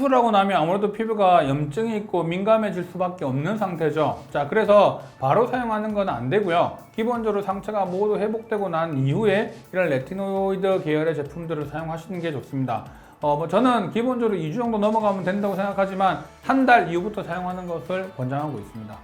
수술하고 나면 아무래도 피부가 염증이 있고 민감해질 수밖에 없는 상태죠. 자, 그래서 바로 사용하는 건 안 되고요. 기본적으로 상처가 모두 회복되고 난 이후에 이런 레티노이드 계열의 제품들을 사용하시는 게 좋습니다. 저는 기본적으로 2주 정도 넘어가면 된다고 생각하지만 한 달 이후부터 사용하는 것을 권장하고 있습니다.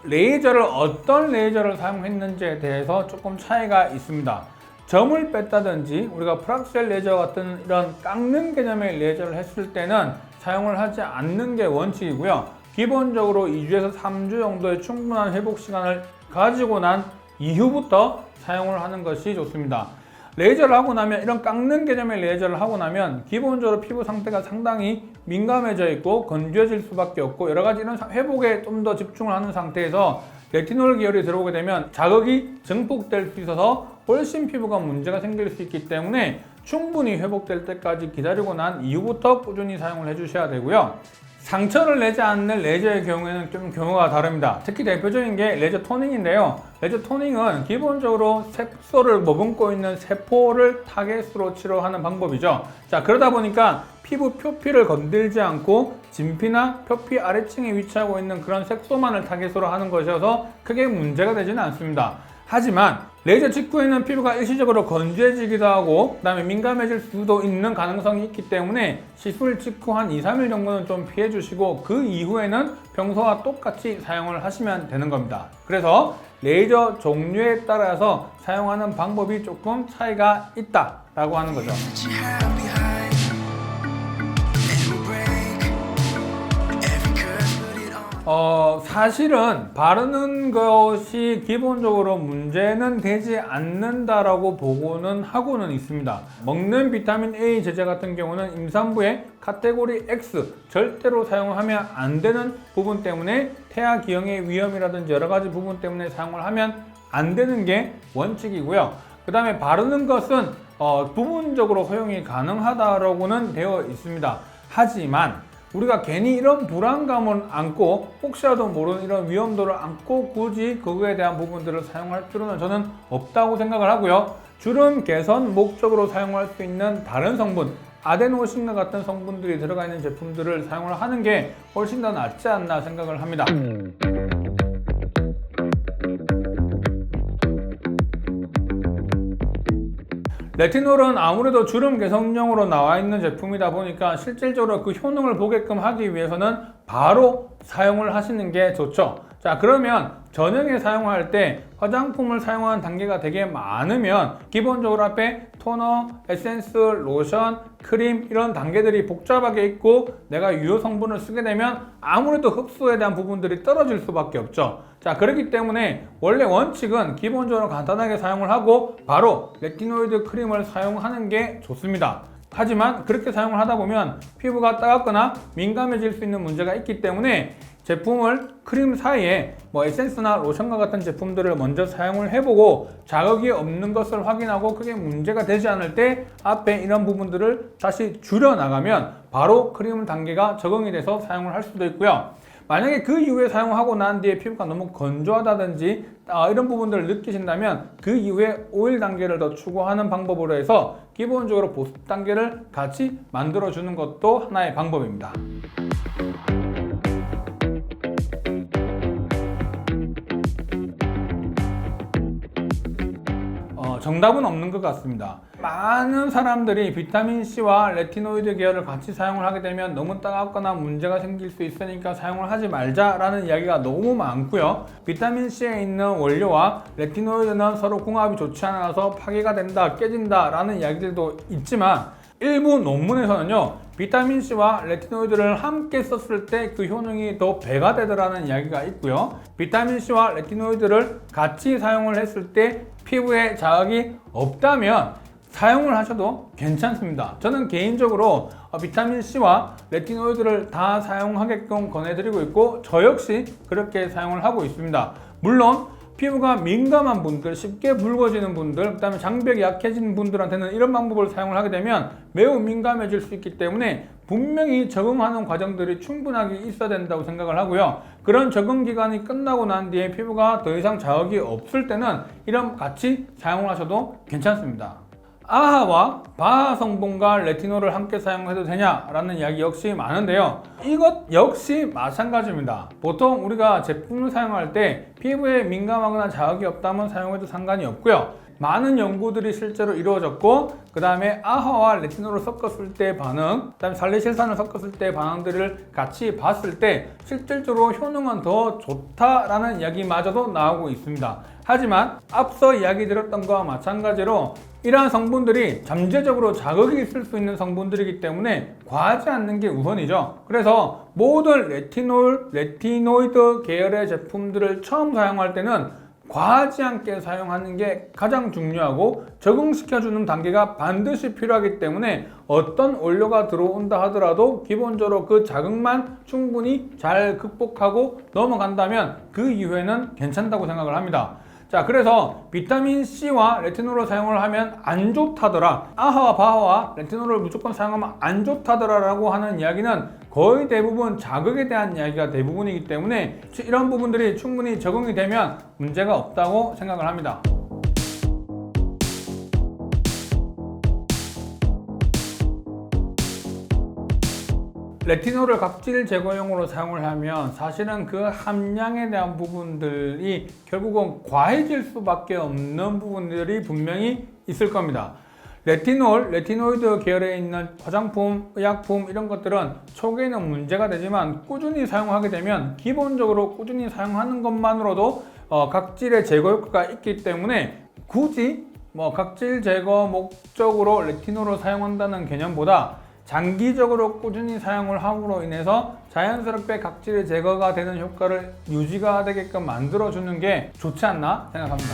레이저를 어떤 레이저를 사용했는지에 대해서 조금 차이가 있습니다. 점을 뺐다든지 우리가 프락셀 레이저 같은 이런 깎는 개념의 레이저를 했을 때는 사용을 하지 않는 게 원칙이고요. 기본적으로 2주에서 3주 정도의 충분한 회복 시간을 가지고 난 이후부터 사용을 하는 것이 좋습니다. 레이저를 하고 나면 이런 깎는 개념의 레이저를 하고 나면 기본적으로 피부 상태가 상당히 민감해져 있고 건조해질 수밖에 없고 여러 가지 이런 회복에 좀 더 집중을 하는 상태에서 레티놀 계열이 들어오게 되면 자극이 증폭될 수 있어서 훨씬 피부가 문제가 생길 수 있기 때문에 충분히 회복될 때까지 기다리고 난 이후부터 꾸준히 사용을 해주셔야 되고요. 상처를 내지 않는 레이저의 경우에는 좀 경우가 다릅니다. 특히 대표적인 게 레이저 토닝인데요. 레이저 토닝은 기본적으로 색소를 머금고 있는 세포를 타겟으로 치료하는 방법이죠. 자, 그러다 보니까 피부 표피를 건들지 않고 진피나 표피 아래층에 위치하고 있는 그런 색소만을 타겟으로 하는 것이어서 크게 문제가 되지는 않습니다. 하지만 레이저 직후에는 피부가 일시적으로 건조해지기도 하고 그 다음에 민감해질 수도 있는 가능성이 있기 때문에 시술 직후 한 2-3일 정도는 좀 피해 주시고 그 이후에는 평소와 똑같이 사용을 하시면 되는 겁니다. 그래서 레이저 종류에 따라서 사용하는 방법이 조금 차이가 있다라고 하는 거죠. 사실은 바르는 것이 기본적으로 문제는 되지 않는다라고 보고는 하고는 있습니다. 먹는 비타민 A 제제 같은 경우는 임산부의 카테고리 X 절대로 사용하면 안 되는 부분 때문에 태아 기형의 위험이라든지 여러 가지 부분 때문에 사용을 하면 안 되는 게 원칙이고요. 그 다음에 바르는 것은 부분적으로 허용이 가능하다라고는 되어 있습니다. 하지만 우리가 괜히 이런 불안감을 안고 혹시라도 모르는 이런 위험도를 안고 굳이 그거에 대한 부분들을 사용할 필요는 저는 없다고 생각을 하고요. 주름 개선 목적으로 사용할 수 있는 다른 성분, 아데노신과 같은 성분들이 들어가 있는 제품들을 사용을 하는 게 훨씬 더 낫지 않나 생각을 합니다. 레티놀은 아무래도 주름 개선용으로 나와 있는 제품이다 보니까 실질적으로 그 효능을 보게끔 하기 위해서는 바로 사용을 하시는 게 좋죠. 자, 그러면 저녁에 사용할 때 화장품을 사용하는 단계가 되게 많으면 기본적으로 앞에 토너, 에센스, 로션, 크림 이런 단계들이 복잡하게 있고 내가 유효 성분을 쓰게 되면 아무래도 흡수에 대한 부분들이 떨어질 수밖에 없죠. 자, 그렇기 때문에 원래 원칙은 기본적으로 간단하게 사용을 하고 바로 레티노이드 크림을 사용하는 게 좋습니다. 하지만 그렇게 사용을 하다 보면 피부가 따갑거나 민감해질 수 있는 문제가 있기 때문에 제품을 크림 사이에 에센스나 로션과 같은 제품들을 먼저 사용을 해보고 자극이 없는 것을 확인하고 크게 문제가 되지 않을 때 앞에 이런 부분들을 다시 줄여 나가면 바로 크림 단계가 적응이 돼서 사용을 할 수도 있고요. 만약에 그 이후에 사용하고 난 뒤에 피부가 너무 건조하다든지 이런 부분들을 느끼신다면 그 이후에 오일 단계를 더 추구하는 방법으로 해서 기본적으로 보습 단계를 같이 만들어주는 것도 하나의 방법입니다. 정답은 없는 것 같습니다. 많은 사람들이 비타민C와 레티노이드 계열을 같이 사용을 하게 되면 너무 따갑거나 문제가 생길 수 있으니까 사용을 하지 말자라는 이야기가 너무 많고요. 비타민C에 있는 원료와 레티노이드는 서로 궁합이 좋지 않아서 파괴가 된다, 깨진다 라는 이야기들도 있지만 일부 논문에서는요, 비타민C와 레티노이드를 함께 썼을 때 그 효능이 더 배가 되더라는 이야기가 있고요. 비타민C와 레티노이드를 같이 사용을 했을 때 피부에 자극이 없다면 사용을 하셔도 괜찮습니다. 저는 개인적으로 비타민C와 레티노이드를 다 사용하게끔 권해드리고 있고 저 역시 그렇게 사용을 하고 있습니다. 물론 피부가 민감한 분들, 쉽게 붉어지는 분들, 그 다음에 장벽이 약해진 분들한테는 이런 방법을 사용을 하게 되면 매우 민감해질 수 있기 때문에 분명히 적응하는 과정들이 충분하게 있어야 된다고 생각을 하고요. 그런 적응 기간이 끝나고 난 뒤에 피부가 더 이상 자극이 없을 때는 이런 같이 사용을 하셔도 괜찮습니다. 아하와 바하 성분과 레티놀을 함께 사용해도 되냐라는 이야기 역시 많은데요. 이것 역시 마찬가지입니다. 보통 우리가 제품을 사용할 때 피부에 민감하거나 자극이 없다면 사용해도 상관이 없고요. 많은 연구들이 실제로 이루어졌고, 그 다음에 아하와 레티놀을 섞었을 때 반응, 그 다음에 살리실산을 섞었을 때 반응들을 같이 봤을 때 실질적으로 효능은 더 좋다라는 이야기마저도 나오고 있습니다. 하지만 앞서 이야기 드렸던 것과 마찬가지로 이러한 성분들이 잠재적으로 자극이 있을 수 있는 성분들이기 때문에 과하지 않는 게 우선이죠. 그래서 모든 레티노이드 계열의 제품들을 처음 사용할 때는 과하지 않게 사용하는 게 가장 중요하고, 적응시켜주는 단계가 반드시 필요하기 때문에 어떤 원료가 들어온다 하더라도 기본적으로 그 자극만 충분히 잘 극복하고 넘어간다면 그 이후에는 괜찮다고 생각을 합니다. 자, 그래서 비타민C와 레티놀을 사용을 하면 안 좋다더라, 아하와 바하와 레티놀을 무조건 사용하면 안 좋다더라 라고 하는 이야기는 거의 대부분 자극에 대한 이야기가 대부분이기 때문에 이런 부분들이 충분히 적응이 되면 문제가 없다고 생각을 합니다. 레티놀을 각질 제거용으로 사용을 하면 사실은 그 함량에 대한 부분들이 결국은 과해질 수밖에 없는 부분들이 분명히 있을 겁니다. 레티노이드 계열에 있는 화장품, 의약품 이런 것들은 초기에는 문제가 되지만 꾸준히 사용하게 되면 기본적으로 꾸준히 사용하는 것만으로도 각질의 제거 효과가 있기 때문에 굳이 각질 제거 목적으로 레티놀을 사용한다는 개념보다 장기적으로 꾸준히 사용을 함으로 인해서 자연스럽게 각질의 제거가 되는 효과를 유지가 되게끔 만들어주는 게 좋지 않나 생각합니다.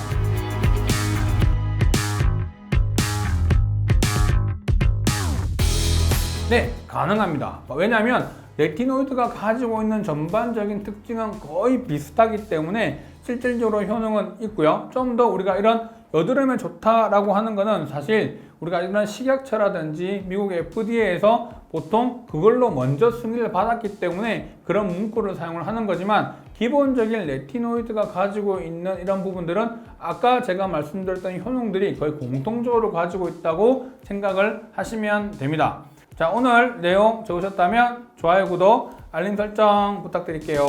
네, 가능합니다. 왜냐하면 레티노이드가 가지고 있는 전반적인 특징은 거의 비슷하기 때문에 실질적으로 효능은 있고요. 좀 더 우리가 이런 여드름에 좋다라고 하는 거는 사실 우리가 이런 식약처라든지 미국 FDA에서 보통 그걸로 먼저 승인을 받았기 때문에 그런 문구를 사용을 하는 거지만, 기본적인 레티노이드가 가지고 있는 이런 부분들은 아까 제가 말씀드렸던 효능들이 거의 공통적으로 가지고 있다고 생각을 하시면 됩니다. 자, 오늘 내용 좋으셨다면 좋아요, 구독, 알림 설정 부탁드릴게요.